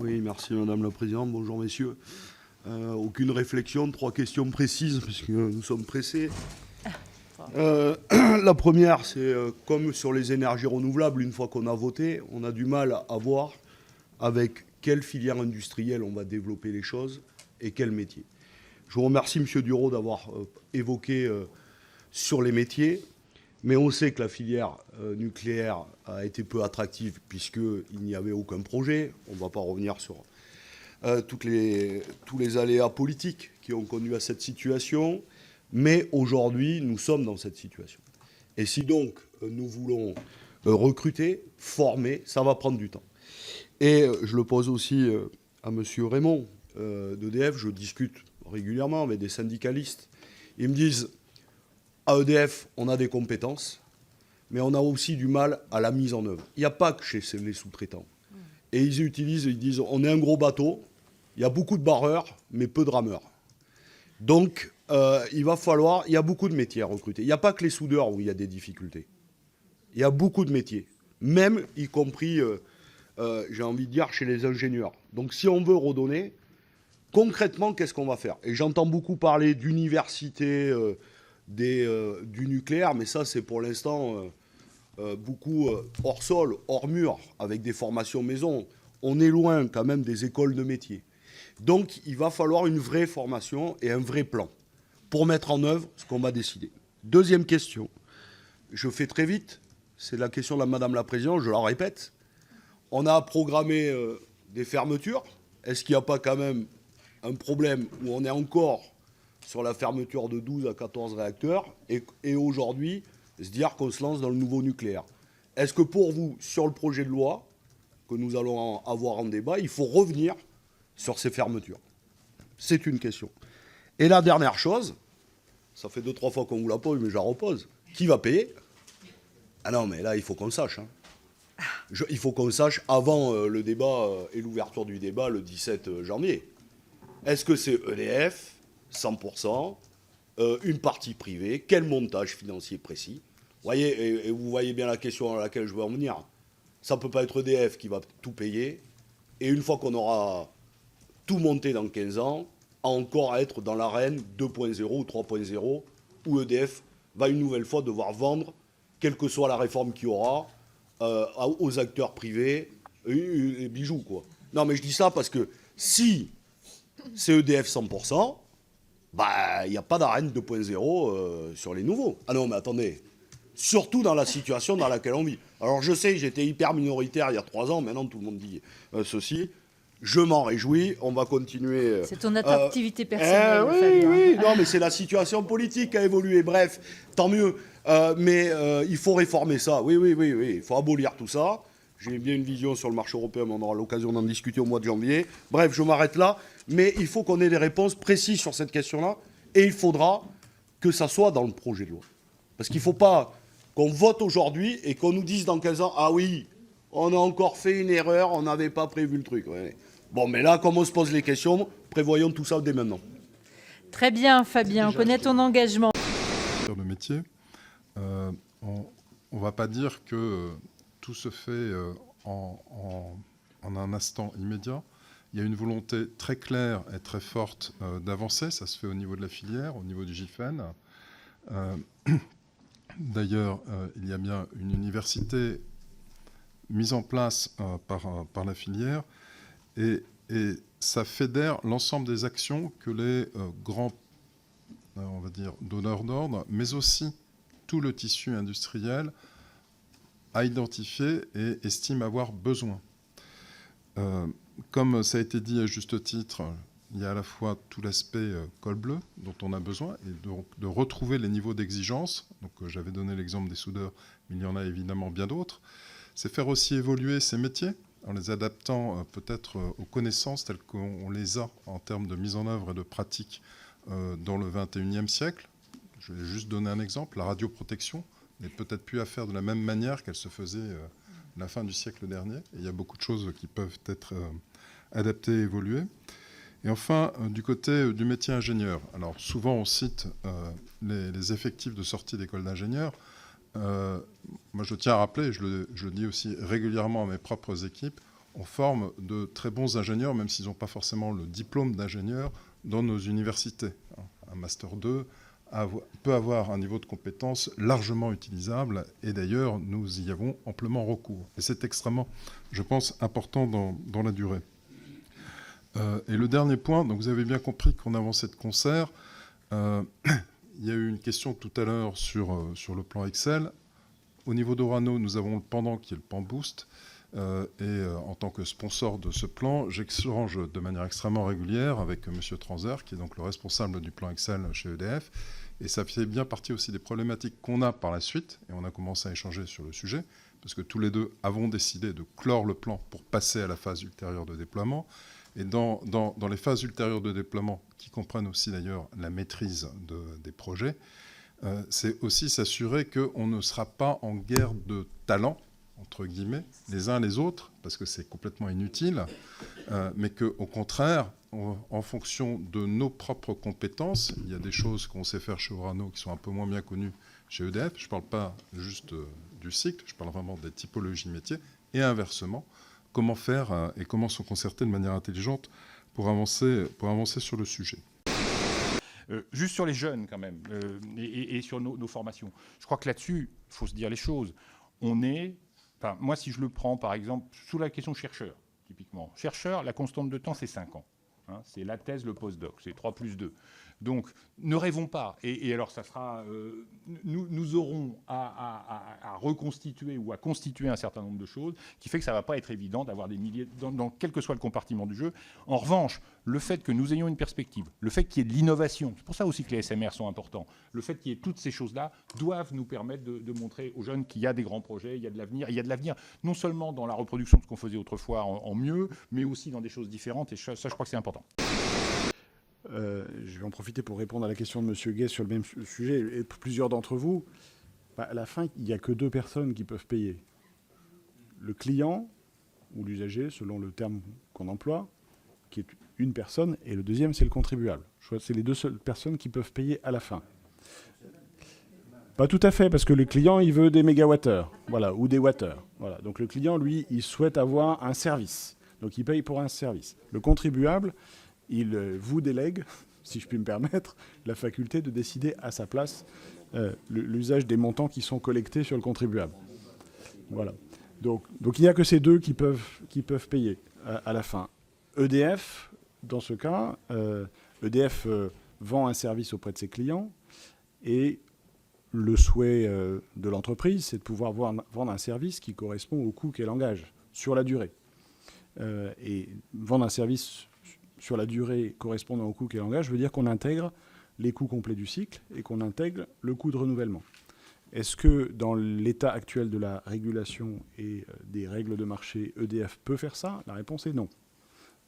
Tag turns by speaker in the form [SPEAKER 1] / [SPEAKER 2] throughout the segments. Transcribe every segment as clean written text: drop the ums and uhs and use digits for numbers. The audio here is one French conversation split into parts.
[SPEAKER 1] Oui, merci Madame la Présidente. Bonjour messieurs. Aucune réflexion, 3 questions précises, puisque nous sommes pressés. La première, c'est comme sur les énergies renouvelables, une fois qu'on a voté, on a du mal à voir avec quelle filière industrielle on va développer les choses et quel métier. Je vous remercie, Monsieur Duro, d'avoir évoqué sur les métiers, mais on sait que la filière nucléaire a été peu attractive puisqu'il n'y avait aucun projet. On ne va pas revenir sur tous les aléas politiques qui ont conduit à cette situation, mais aujourd'hui, nous sommes dans cette situation. Et si donc nous voulons recruter, former, ça va prendre du temps. Et je le pose aussi à M. Raymond d'EDF, je discute régulièrement avec des syndicalistes. Ils me disent, à EDF, on a des compétences, mais on a aussi du mal à la mise en œuvre. Il n'y a pas que chez les sous-traitants. Et ils disent, on est un gros bateau, il y a beaucoup de barreurs, mais peu de rameurs. Donc, il y a beaucoup de métiers à recruter. Il n'y a pas que les soudeurs où il y a des difficultés. Il y a beaucoup de métiers, même y compris, j'ai envie de dire, chez les ingénieurs. Donc, si on veut redonner, concrètement, qu'est-ce qu'on va faire? Et j'entends beaucoup parler d'université, du nucléaire, mais ça, c'est pour l'instant beaucoup hors sol, hors mur, avec des formations maison. On est loin quand même des écoles de métier. Donc, il va falloir une vraie formation et un vrai plan pour mettre en œuvre ce qu'on va décider. Deuxième question. Je fais très vite. C'est la question de Madame la Présidente, je la répète. On a programmé des fermetures. Est-ce qu'il n'y a pas quand même un problème où on est encore sur la fermeture de 12 à 14 réacteurs et aujourd'hui, se dire qu'on se lance dans le nouveau nucléaire? Est-ce que pour vous, sur le projet de loi que nous allons avoir en débat, il faut revenir sur ces fermetures? C'est une question. Et la dernière chose, ça fait 2-3 fois qu'on vous la pose, mais je la repose. Qui va payer? Ah non, mais là, il faut qu'on le sache. Il faut qu'on le sache avant le débat et l'ouverture du débat le 17 janvier. Est-ce que c'est EDF, 100%, une partie privée? Quel montage financier précis? Vous voyez, et vous voyez bien la question à laquelle je veux en venir. Ça ne peut pas être EDF qui va tout payer. Et une fois qu'on aura tout monté dans 15 ans, à encore être dans l'arène 2.0 ou 3.0, où EDF va une nouvelle fois devoir vendre, quelle que soit la réforme qu'il y aura, aux acteurs privés, les bijoux, quoi. Non, mais je dis ça parce que si c'est EDF 100%, bah, il n'y a pas d'arène 2.0 sur les nouveaux. Ah non, mais attendez. Surtout dans la situation dans laquelle on vit. Alors je sais, j'étais hyper minoritaire il y a 3 ans, maintenant tout le monde dit ceci. Je m'en réjouis, on va continuer.
[SPEAKER 2] C'est ton activité personnelle,
[SPEAKER 1] oui,
[SPEAKER 2] Fabien.
[SPEAKER 1] oui, non, mais c'est la situation politique qui a évolué. Bref, tant mieux. Mais il faut réformer ça. Oui, oui, oui, oui. Il faut abolir tout ça. J'ai bien une vision sur le marché européen, mais on aura l'occasion d'en discuter au mois de janvier. Bref, je m'arrête là. Mais il faut qu'on ait des réponses précises sur cette question-là. Et il faudra que ça soit dans le projet de loi. Parce qu'il ne faut pas qu'on vote aujourd'hui et qu'on nous dise dans 15 ans, ah oui, on a encore fait une erreur, on n'avait pas prévu le truc. Ouais. Bon, mais là, comme on se pose les questions, prévoyons tout ça dès maintenant.
[SPEAKER 2] Très bien, Fabien, on connaît ton engagement.
[SPEAKER 3] Sur le métier, on ne va pas dire que tout se fait en un instant immédiat. Il y a une volonté très claire et très forte d'avancer. Ça se fait au niveau de la filière, au niveau du GIFEN. D'ailleurs, il y a bien une université mise en place par la filière et ça fédère l'ensemble des actions que les grands, on va dire, donneurs d'ordre, mais aussi tout le tissu industriel a identifié et estime avoir besoin. Comme ça a été dit à juste titre, il y a à la fois tout l'aspect col bleu dont on a besoin et donc de retrouver les niveaux d'exigence. Donc j'avais donné l'exemple des soudeurs, mais il y en a évidemment bien d'autres. C'est faire aussi évoluer ces métiers en les adaptant peut-être aux connaissances telles qu'on les a en termes de mise en œuvre et de pratique dans le 21e siècle. Je vais juste donner un exemple. La radioprotection n'est peut-être plus à faire de la même manière qu'elle se faisait à la fin du siècle dernier. Et il y a beaucoup de choses qui peuvent être adaptées et évoluer. Et enfin, du côté du métier ingénieur. Alors souvent on cite les effectifs de sortie d'école d'ingénieurs. Moi je tiens à rappeler, je le dis aussi régulièrement à mes propres équipes, on forme de très bons ingénieurs, même s'ils n'ont pas forcément le diplôme d'ingénieur dans nos universités. Un Master 2 peut avoir un niveau de compétence largement utilisable, et d'ailleurs, nous y avons amplement recours. Et c'est extrêmement, je pense, important dans la durée. Et le dernier point, donc vous avez bien compris qu'on avançait de concert. Il y a eu une question tout à l'heure sur le plan Excel. Au niveau d'Orano, nous avons le pendant qui est le plan Boost. Et en tant que sponsor de ce plan, j'échange de manière extrêmement régulière avec M. Transer, qui est donc le responsable du plan Excel chez EDF. Et ça fait bien partie aussi des problématiques qu'on a par la suite. Et on a commencé à échanger sur le sujet, parce que tous les deux avons décidé de clore le plan pour passer à la phase ultérieure de déploiement. Et dans les phases ultérieures de déploiement, qui comprennent aussi d'ailleurs la maîtrise des projets, c'est aussi s'assurer qu'on ne sera pas en guerre de talent, entre guillemets, les uns les autres, parce que c'est complètement inutile, mais qu'au contraire, en fonction de nos propres compétences, il y a des choses qu'on sait faire chez Orano qui sont un peu moins bien connues chez EDF. Je ne parle pas juste du cycle, je parle vraiment des typologies métiers, et inversement, comment faire et comment se concerter de manière intelligente pour avancer sur le sujet.
[SPEAKER 4] Juste sur les jeunes, quand même, et sur nos formations. Je crois que là-dessus, il faut se dire les choses. Moi, si je le prends, par exemple, sous la question chercheur, typiquement. Chercheur, la constante de temps, c'est 5 ans. Hein, c'est la thèse, le postdoc, c'est 3+2. Donc, ne rêvons pas. Et alors, ça sera... nous aurons à reconstituer ou à constituer un certain nombre de choses qui fait que ça ne va pas être évident d'avoir des milliers... Dans quel que soit le compartiment du jeu. En revanche, le fait que nous ayons une perspective, le fait qu'il y ait de l'innovation, c'est pour ça aussi que les SMR sont importants, le fait qu'il y ait toutes ces choses-là doivent nous permettre de montrer aux jeunes qu'il y a des grands projets, il y a de l'avenir. Il y a de l'avenir non seulement dans la reproduction de ce qu'on faisait autrefois en mieux, mais aussi dans des choses différentes. Et ça, je crois que c'est important.
[SPEAKER 5] Je vais en profiter pour répondre à la question de M. Guay sur le même sujet. Et pour plusieurs d'entre vous, à la fin, il n'y a que 2 personnes qui peuvent payer. Le client ou l'usager, selon le terme qu'on emploie, qui est une personne, et le deuxième, c'est le contribuable. C'est les 2 seules personnes qui peuvent payer à la fin. Pas tout à fait, parce que le client, il veut des mégawattheures, voilà, ou des wattheures. Voilà. Donc le client, lui, il souhaite avoir un service. Donc il paye pour un service. Le contribuable, il vous délègue, si je puis me permettre, la faculté de décider à sa place l'usage des montants qui sont collectés sur le contribuable. Voilà. Donc il n'y a que ces 2 qui peuvent payer à la fin. EDF, dans ce cas, EDF vend un service auprès de ses clients et le souhait de l'entreprise, c'est de pouvoir vendre un service qui correspond au coût qu'elle engage sur la durée. Et vendre un service sur la durée correspondant au coût qu'elle engage veut dire qu'on intègre les coûts complets du cycle et qu'on intègre le coût de renouvellement. Est-ce que dans l'état actuel de la régulation et des règles de marché, EDF peut faire ça? La réponse est non.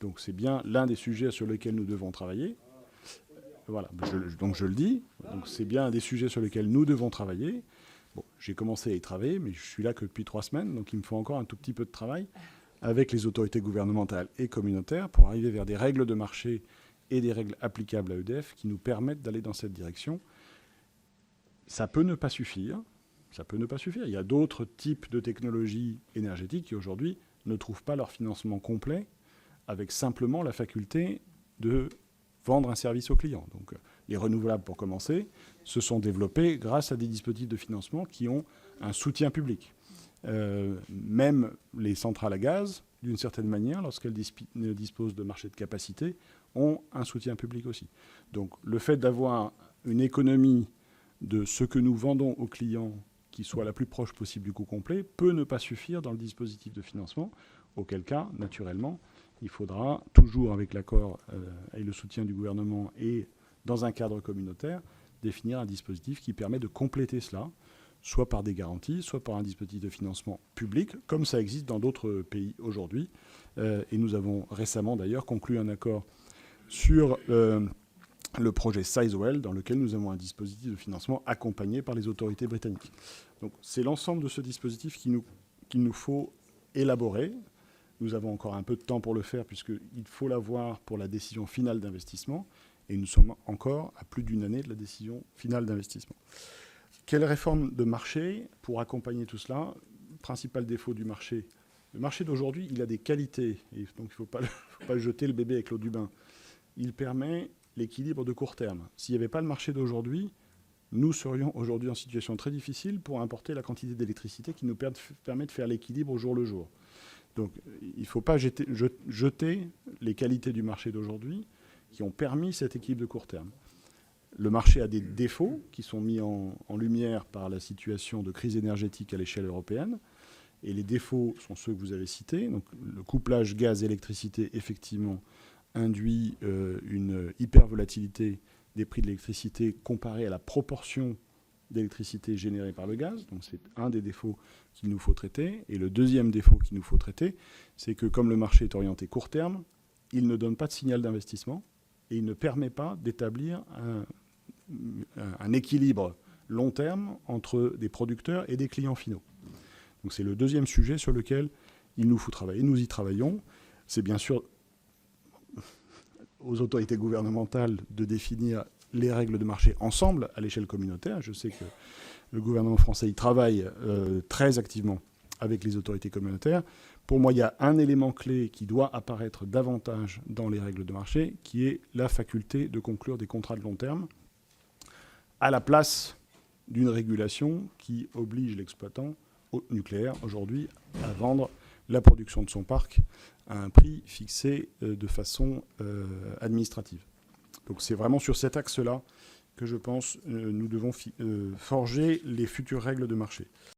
[SPEAKER 5] Donc c'est bien l'un des sujets sur lesquels nous devons travailler. Voilà, donc je le dis. Donc c'est bien un des sujets sur lesquels nous devons travailler. Bon, j'ai commencé à y travailler, mais je suis là que depuis 3 semaines, donc il me faut encore un tout petit peu de travail avec les autorités gouvernementales et communautaires pour arriver vers des règles de marché et des règles applicables à EDF qui nous permettent d'aller dans cette direction. Ça peut ne pas suffire. Ça peut ne pas suffire. Il y a d'autres types de technologies énergétiques qui aujourd'hui ne trouvent pas leur financement complet avec simplement la faculté de vendre un service aux clients. Donc les renouvelables, pour commencer, se sont développés grâce à des dispositifs de financement qui ont un soutien public. Même les centrales à gaz, d'une certaine manière, lorsqu'elles disposent de marchés de capacité, ont un soutien public aussi. Donc le fait d'avoir une économie de ce que nous vendons aux clients qui soit la plus proche possible du coût complet peut ne pas suffire dans le dispositif de financement, auquel cas, naturellement, il faudra, toujours avec l'accord et le soutien du gouvernement et dans un cadre communautaire, définir un dispositif qui permet de compléter cela, soit par des garanties, soit par un dispositif de financement public, comme ça existe dans d'autres pays aujourd'hui. Et nous avons récemment d'ailleurs conclu un accord sur le projet Sizewell, dans lequel nous avons un dispositif de financement accompagné par les autorités britanniques. Donc c'est l'ensemble de ce dispositif qu'il nous faut élaborer. Nous avons encore un peu de temps pour le faire, puisqu'il faut l'avoir pour la décision finale d'investissement, et nous sommes encore à plus d'1 année de la décision finale d'investissement. Quelle réforme de marché pour accompagner tout cela? Principal défaut du marché Le marché d'aujourd'hui, il a des qualités, et donc il ne faut pas jeter le bébé avec l'eau du bain. Il permet l'équilibre de court terme. S'il n'y avait pas le marché d'aujourd'hui, nous serions aujourd'hui en situation très difficile pour importer la quantité d'électricité qui nous permet de faire l'équilibre au jour le jour. Donc il ne faut pas jeter les qualités du marché d'aujourd'hui qui ont permis cet équilibre de court terme. Le marché a des défauts qui sont mis en lumière par la situation de crise énergétique à l'échelle européenne. Et les défauts sont ceux que vous avez cités. Donc, le couplage gaz-électricité, effectivement, induit une hypervolatilité des prix de l'électricité comparée à la proportion d'électricité générée par le gaz. Donc, c'est un des défauts qu'il nous faut traiter. Et le deuxième défaut qu'il nous faut traiter, c'est que comme le marché est orienté court terme, il ne donne pas de signal d'investissement et il ne permet pas d'établir un équilibre long terme entre des producteurs et des clients finaux. Donc c'est le deuxième sujet sur lequel il nous faut travailler. Nous y travaillons. C'est bien sûr aux autorités gouvernementales de définir les règles de marché ensemble à l'échelle communautaire. Je sais que le gouvernement français y travaille très activement avec les autorités communautaires. Pour moi, il y a un élément clé qui doit apparaître davantage dans les règles de marché, qui est la faculté de conclure des contrats de long terme à la place d'une régulation qui oblige l'exploitant nucléaire aujourd'hui à vendre la production de son parc à un prix fixé de façon administrative. Donc c'est vraiment sur cet axe-là que je pense nous devons forger les futures règles de marché.